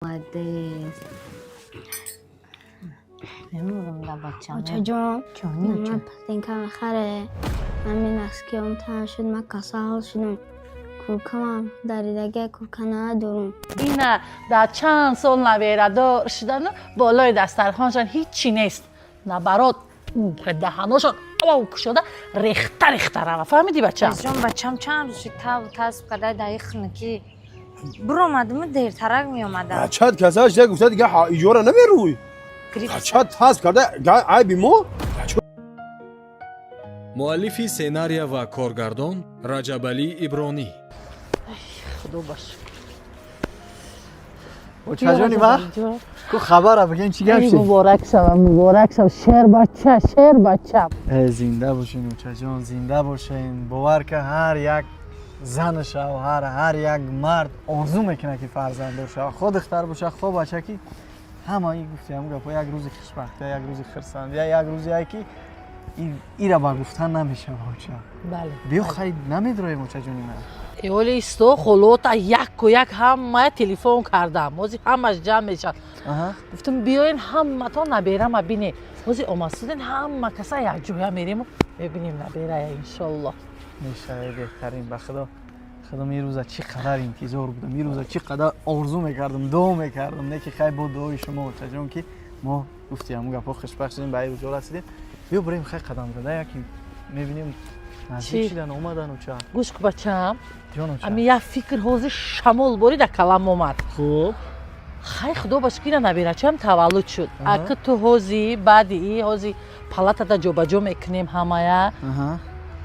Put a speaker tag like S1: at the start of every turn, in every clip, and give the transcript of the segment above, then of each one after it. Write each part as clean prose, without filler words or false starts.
S1: Молодец. نمی‌دونم در بچه‌مه.
S2: بچه جان
S1: جانی
S2: من
S1: جان.
S2: پتینکم خره همین از که اون تر شد من کسا حال شدم کورکمم دریدگه کورکنه دارم
S3: اینه در چند سال نویره دار شدن بالای دسترخوانشان هیچی نیست نه برات دهناشان او شده ریخته ریخته روه فهمیدی بچه؟
S4: جان بچم چند روز شد تاسب کده دقیق نکی برو آمدم دیرترک می آمده
S5: بچه‌ت کساش ده گفته دیگه ایجاره نمیروی بچه‌ت هست کرده عیبی مو
S6: муаллифи сценария ва коргардон раҷабалӣ ибронӣ
S3: خدا باش
S7: چجوری وقت کو خبره بگین چی گپ شد
S3: مبارک شم شیر بچه
S7: زنده باشین اوچا جان زنده باشین باور که هر یک زن شوهر هر یک مرد آرزو میکنه که فرزند داشته خود دختر باشه خود بچه که همه این گفتی هم گپ یک روز خوشبختی یک روز خرسند یا یک روزی که ایرا با گفتن نمیشه اوچا
S3: بله
S7: بیو خیلی نمیدرویم اوچا جونی من
S3: ایولی ایستو خلوتا یک و یک همه تلفن کردم موزی همش جمع میشد گفتم بیاین همه تا نبیرم ببینی موزی اومدین همه کسا یک جویا میریم و ببینیم نبیره انشالله
S7: میشه بهترین به خدا می روزا چی قدر انتظار بودم می روزا چی قدر آرزو میکردم دعا میکردم نه که خیلی با دعای شما و چون که ما گفتیم گپا خوشبخت شدیم به این روزا رسیدیم بیا بریم خیلی قدم زده یکی میبینیم نزدیک شدن اومدن و چه
S3: گوش که بچم
S7: جانو چه
S3: امی یک فکر حوزی شمال باری در کلام اومد
S7: خوب
S3: خیلی خدا باش که نبیره چم تولد شد اگه تو حوزی بعد ای حوزی پلاتا دا جو بجو میکنیم همه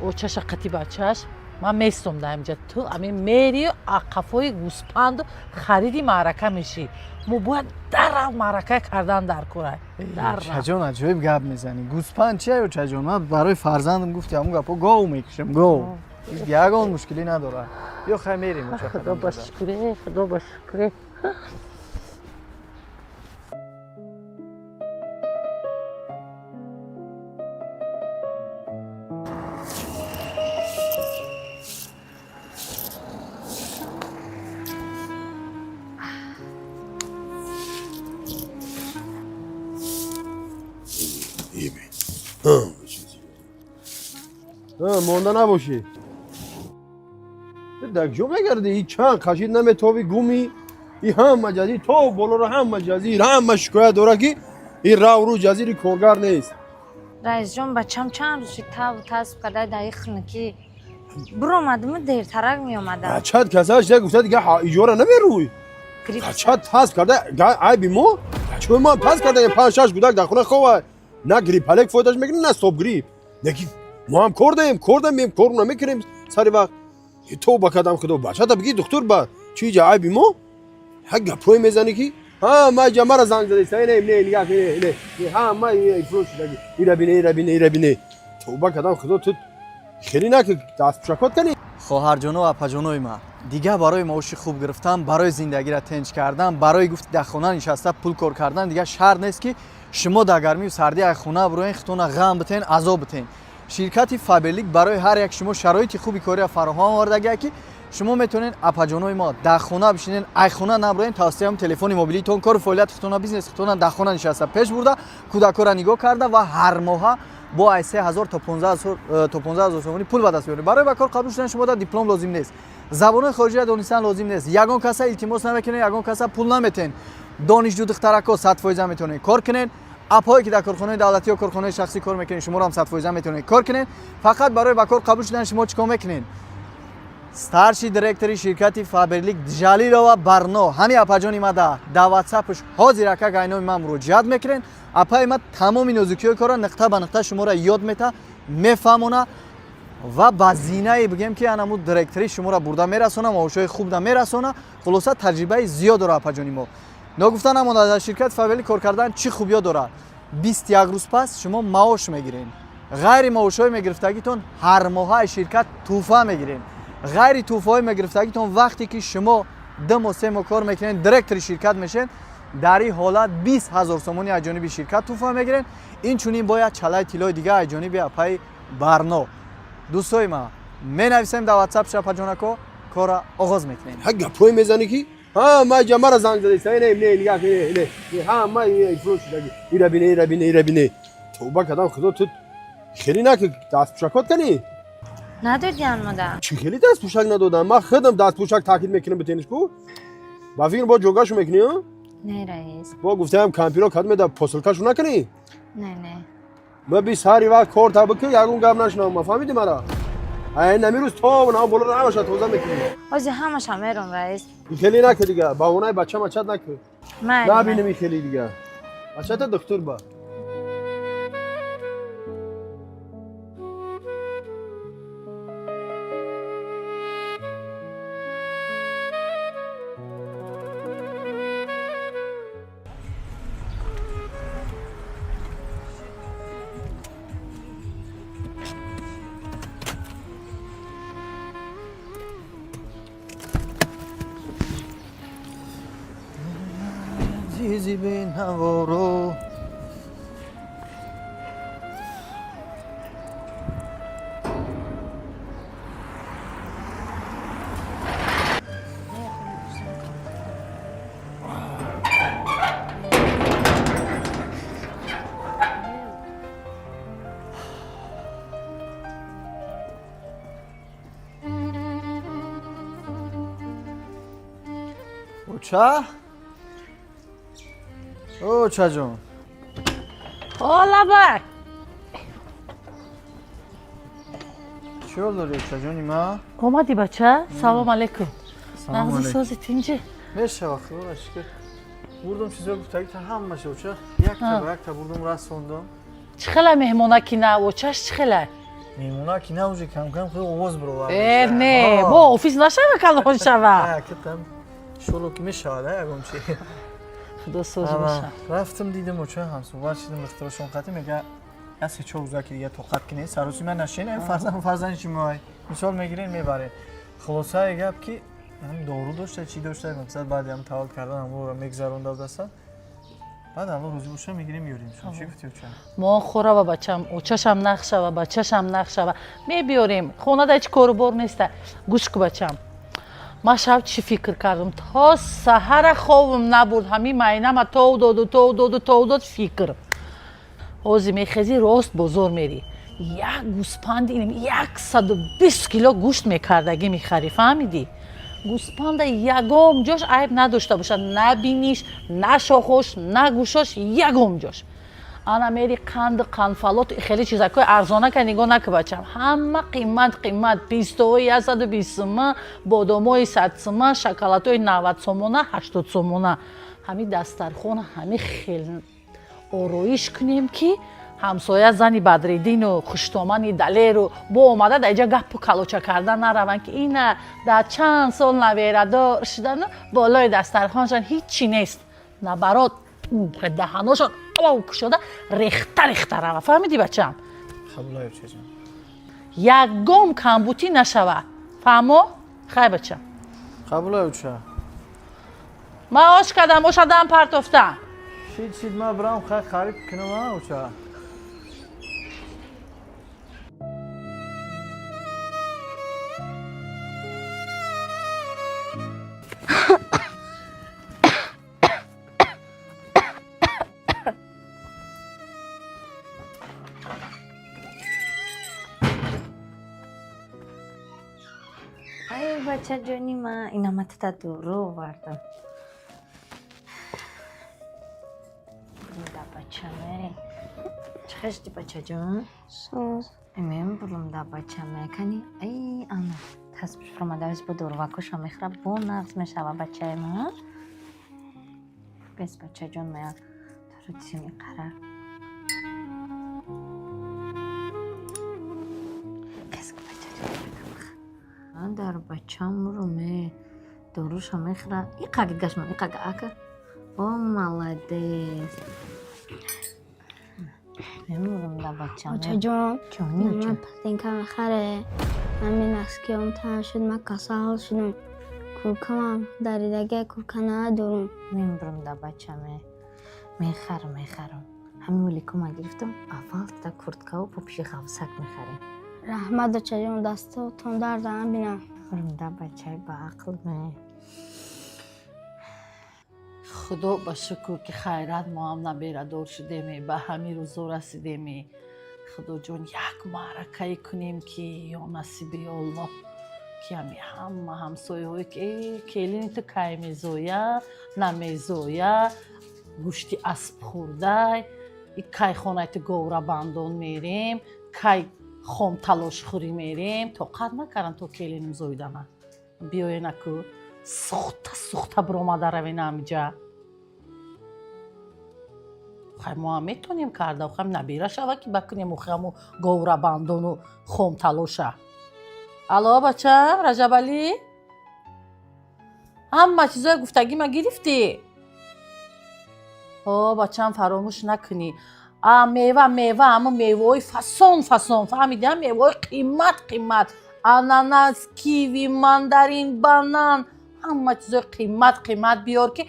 S3: او چش قطی بچهش من میستم در اینجا تو امی میری و اقفای گوسپند خریدی معرکه میشی مو باید در معرکه کردن در کوره در
S7: چجان عجایب گپ میزنی گوسپند چیه و چجان من برای فرزندم گفتی همون گپا گاو میکشم گاو یگان مشکلی نداره بیا خیلی میریم
S3: خدا باش شکره خدا باش شکره
S5: مانده نباشی دکجو بگرده این چند خشید نمیتابی گومی این هم مجازی تو بالا رو هم مجازی هم شکایت داره که این رو جزیری کارگر نیست
S4: رئیس جان بچم چند روز شد تاسب کده دقیق نکی برو آمدم دیرترک می آمده
S5: بچه‌ت کساش ده گفته دیگه ایجاره نمیروی بچه‌ت هست کرده عیبی مو چون ما پس کرده 5-6 گودک در خونه خوبه نه گریپلک فایداش میگیریم نه استاپ گریپ نکی ما هم کردیم کار نمیکنیم سری وقت تو با کدام خدا بچه تا بگی دکتر با چی جایبی ما حق گپوی میزنی کی ها ما جمره زنگ زدی سای نه نگاه نه ها ما فروش دادی ایرا بینه تو با کدام خدا تو خیلی نه که دست شکات کنی
S7: خواهر جانو و اپا جانوی ما دیگه برای معاش خوب گرفتن برای زندگی را تنج کردن برای گفت در خونه نشسته پول کار کردن دیگه شرط نیست که شما در گرمی و سردی از خونه بروین خودتون غم بتین عذاب بتین شرکت فابرلیک برای هر یک شما شرایط خوبی کاری فراهم آورده که شما میتونین اپاجانوی ما در خونه بشینین ای خونه نبروین توسط هم تلفن موبیلیتون کار فعالیت خودتون بیزنس خودتون در خونه نشسته پیش برده کودکا را نگاه کرده و هر ماه با 3000 تا 15000 تومانی پول به دست میارید برای به کار قبول شدن شما در دیپلم لازم نیست زبان خارجی دانستن لازم نیست یگان کسا التماس نمیکنین یگان کسا پول نمیتین دانشجو دخترکا 100% میتونین کار کنین اپایی که در کارخانه دولتی و کارخانه شخصی کار میکنین شما رو هم 100% میتونید کار کنین فقط برای به کار قبول شدن شما چیکار میکنین ستارشی دایرکتوری شرکت فابرلیک جلیل و برنو همین اپاجانی ما در واتساپش حاضر که گاینو من مراجعت میکنین اپای ما تمام نزدیکی کارا نقطه به نقطه شما را یاد میته میفهمونه و بازینه بگیم که انمو دایرکتوری شما را برده میرسونه معاشای خوب ده میرسونه خلاصه تجربه زیاد داره اپاجانی ما نگفتن اما در شرکت فابرلیک کار کردن چی خوبیا داره 21 روز پس شما معاش میگیرین غیر معاشای میگرفتگیتون هر ماه شرکت توفه میگیرین غیر توفه میگرفتگیتون وقتی که شما 2 ماه 3 ماه کار میکنین دایرکتور شرکت میشین در این حالت 20000 تومانی از جانب شرکت توفه میگیرین این چونین باید چلای طلای دیگه از جانب اپای برنو دوستای ما می نویسیم در واتساپ شپا جانکو کار آغاز میکنین
S5: حق گپوی میزنی کی ها ما جمره زنگ زدی سعی نه نگاه کنی نه ها ما فروش دادی ایرا بینی توبه کردم خدا تو خیلی نه که دست پوشکات کنی
S4: ندادین مادر
S5: چی خیلی دست پوشک ندادم من خودم دست پوشک تاکید میکنم به تنشکو با فکر با جوگاشو میکنی ها
S4: نه رئیس
S5: با گفتم کامپیوتر کدوم دا پوسلکاشو نکنی
S4: نه
S5: ما 20 هاری وقت کار تا بکی یگون گام نشنم فهمیدی مرا ای نمیروز تو نه بالا نمیشه توزا میکنی
S4: اوزی همش میرم رئیس
S5: خیلی نکه دیگه با اونای بچه مچت نکه
S4: من
S5: نبینم خیلی دیگه بچه تا دکتر با
S7: عزیزی بین هوارو اوچا جون
S3: حالا بک
S7: چی داری اوچا جونی ما؟
S3: اومدی بچه؟ سلام علیکم
S7: سلام
S3: نغزی
S7: علیکم
S3: سازت اینجا
S7: میشه وقت باش که بردم چیزا گفتگی تا هم باشه اوچا یک تا بردم رسوندم
S3: چی خیلی مهمونه کی نه اوچش چی خیلی؟
S7: میمونا کی نوجه کم خیلی آواز برو
S3: نه با اوفیس نشوه کلان شوه
S7: کتم شلو که میشاده اگم چی
S3: خدا سوز باشه
S7: رفتم دیدم اوچا هم صحبت شدم اختراشون خطی میگه از چه اوزا که دیگه توقت کنی سروسی من نشین فرزن چی میای مثال میگیرین میبره خلاصه گپ که هم دارو داشته چی داشته مقصد بعد هم تاول کردن هم رو میگذرونده دستن بعد الله روزی باشه میگیریم میاریم شما چی گفتی اوچا
S3: ما خوره و بچم اوچشم نقشه و بچه‌شم نقشه و میبیاریم خونه دا هیچ کاربار نیسته گوش کو بچم ما شب چی فکر کردم تا سحر خوابم نبرد همین معینم تو داد فکر اوزی میخزی راست بزرگ میری یک گوسپند اینم 120 کیلو گوشت میکردگی میخری فهمیدی گوسپند یگم جاش عیب نداشته باشه نبینیش نه شاخوش نه گوشاش یگم جاش انا میری قندفلات خیلی چیزا که ارزانه که نگاه نکه بچم همه قیمت پیستوی 120 سومه بادامای 100 سومه شکلاتای 90 سومونه 80 سومونه همین دسترخوان همین خیلی آرایش کنیم که همسایه زنی بدریدین و خوشتومنی دلیر و با اومده در اینجا گپ و کلوچه کردن نروند که اینه در چند سال نویره دار شدن بالای دسترخوانشان هیچی نیست نبرات دهناشان شده ریخته روه فهمیدی بچم
S7: خبولای اوچا جون
S3: یگم کمبوتی نشوه فهمو؟ خیلی بچم
S7: خبولای اوچا
S3: ما آش کردم آشدم پرتفتم
S7: شید ما برام خیلی خرید کنم ها اوچا
S4: ای بچه جونی من اینا مت دورو بردم دا بچه چه خشتی بچه جون؟
S2: سوز
S4: امیم برم دا بچه کنی ای انا تصبیش فرماده ویز با دورو وکوشا میخرم با نغز میشوه بچه ما بس بچه جون میاد تا رو دیسی میقرر کسک بچه جون در بچه‌م رو می داروشو میخوره این قاقی گشم این قاقی اکر او مالدیس نمیرم در بچه‌م
S2: اوچا جون
S4: جونی اوچا
S2: من پتین که میخره همین از که اون تا شد من کسا حال شدم کورکم دریدگه کورکنه دارم
S4: نمیرم در بچه‌م میخرم همین ولی که من گرفتم اول تا کردکه و پوپشی خواسک میخریم
S2: رحمت اوچا جون دسته و تون در زنم بینم
S4: برم در بچه با عقل می
S3: худо ба шукр ки хайрат мо ҳам наберадор шудеми ба ҳамин рӯзо расидеми. Худоҷон як маъракае кунем ки ё насиби Аллоҳ ки ҳами ҳама ҳамсояҳое ки келини ту кай мезоя намезоя гӯшти асп хӯрдай кай хонаи ту говрабандон мерем кай хом талошхӯрӣ мерем тоқат накардам то келиним зоидана биёенаку сухта биромада равена амиҷа хай мо ҳам метонем карда хам набира шава ки бакунем ухаму говрабандону хом талоша. Алло бачам Раҷабалӣ ҳама чизои гуфтагима гирифтӣ? бачам фаромӯш накунӣ мева ҳаму меваҳои фасон фаҳмиди меваҳои қимат ананас киви мандарин банан ҳама чизои қимат биёр ки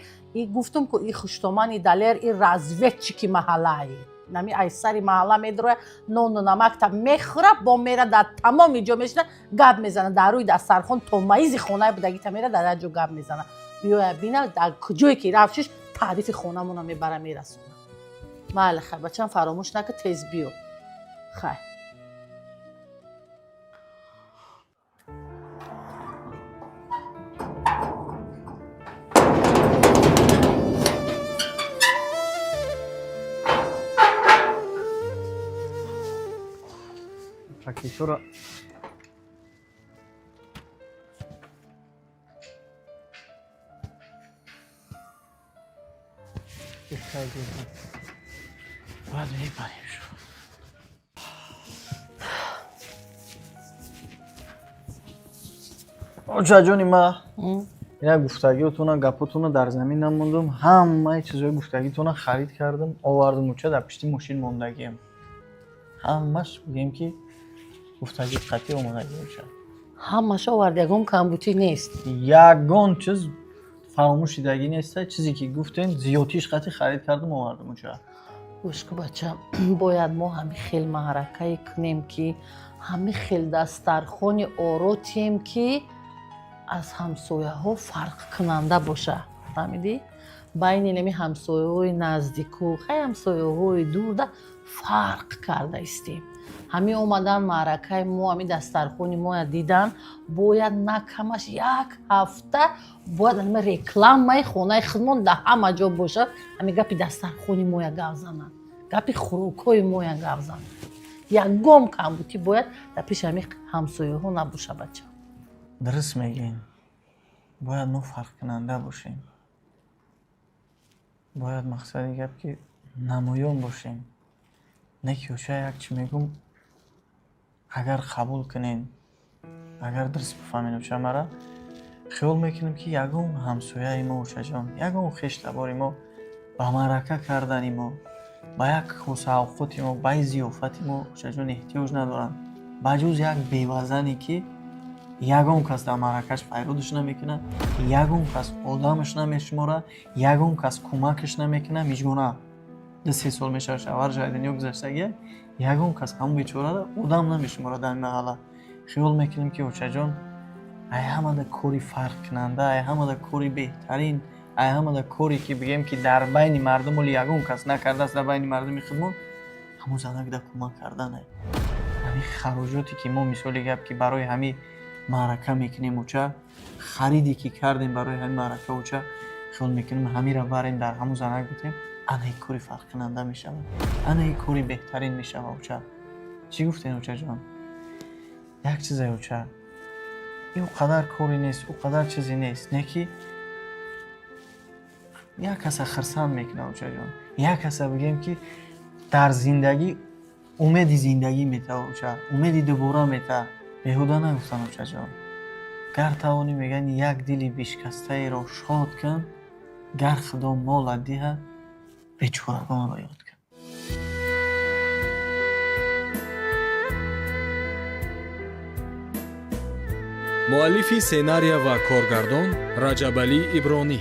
S3: гуфтум ку и хуштомани далер и разведчики маҳаллаи нами айсари маҳалла медроя нону намакта мехӯра бо мера дар тамоми ҷо мешина гап мезана дар рӯи дастархон то маизи хонаи будагита мера дар ҳар ҷо гап мезана биёя бина дар куҷое ки рафтиш таърифи хонамона мебара мерасона. Майли хай бачам фаромӯш наку тез биё хай.
S7: Пакетора باید میبریم شو اوچه جانی ما یک گفتگیتون گپتون در زمین نموندم همه چیزای گفتگیتون خرید کردم آوردم اوچه در پشتی ماشین موندگیم همش بگیم که گفتگی قطعی اومدگی اوچه
S3: همش آورد یگم کمبوتی نیست
S7: یگان چیز فراموشیدگی نیست چیزی که گفتین زیادیش قطعی خرید کردم آوردم اوچه
S3: گوشکو بچم باید ما همین خیل معرکه کنیم که همین خیل دسترخوان آراتیم که از همسایه ها فرق کننده باشه فهمیدی؟ بین نمی همسایه های نزدیک و خیلی همسایه های دور ده فرق کرده استیم همین اومدن معرکه ما همین دسترخوان ما دیدن باید نکمش یک هفته باید همین رکلام مای خونه خودمون ده همه جا باشه همین گپی دسترخوان ما گپ زنن گپی خوراکای ما گپ زنن یگم کمبوتی باید در پیش همین همسایه ها نباشه بچه
S7: درست میگین باید ما فرق کننده باشیم باید مقصدی گپ که نمایان باشیم نه که اوچه یک چی میگم اگر قبول کنین اگر درست بفهمین اوچه مرا خیال میکنیم که یگم همسایه ما اوچه جان یگم خیش لباری ما با معرکه کردن ما با یک خوصاوقتی ما با زیافتی ما اوچه جان احتیاج ندارن بجوز یک بیوزنی که یگم کس در معرکش پیرودش نمیکنه یگم کس آدمش نمیشماره یگم کس کمکش نمیکنه میجگونه 2-3 سال میشه شوهر جای دنیا گذشته یگم کس همون بیچاره را آدم نمیشماره در محله خیال میکنیم که اوچه جان ای همه در کاری فرق کننده ای همه در کاری بهترین ای همه در کاری که بگیم که در بین مردم ولی یگم کس نکرده است در بین مردم خدمت همون زنک در کمک کردن همین خراجاتی که ما مثالی گپ که برای همین معرکه میکنیم اوچه خریدی که کردیم برای همین معرکه اوچه خیال میکنیم همین را بریم در همون زنک بتیم انا این کاری فرق کننده میشه انا این کاری بهترین میشه اوچه چی گفتین اوچه جان یک چیز اوچه این قدر کاری نیست او قدر چیزی نیست نه که یک کس خرسند میکنه اوچه جان یک کس بگیم که در زندگی امیدی زندگی میته اوچه امیدی دوباره میته بهوده نگفتن اوچه جان گر توانی میگن یک دلی بشکسته ای را شاد کن گر خدا مال دیه بیچارگان را یاد کن
S6: مؤلفی سناریو و کارگردان رجبعلی ابرانی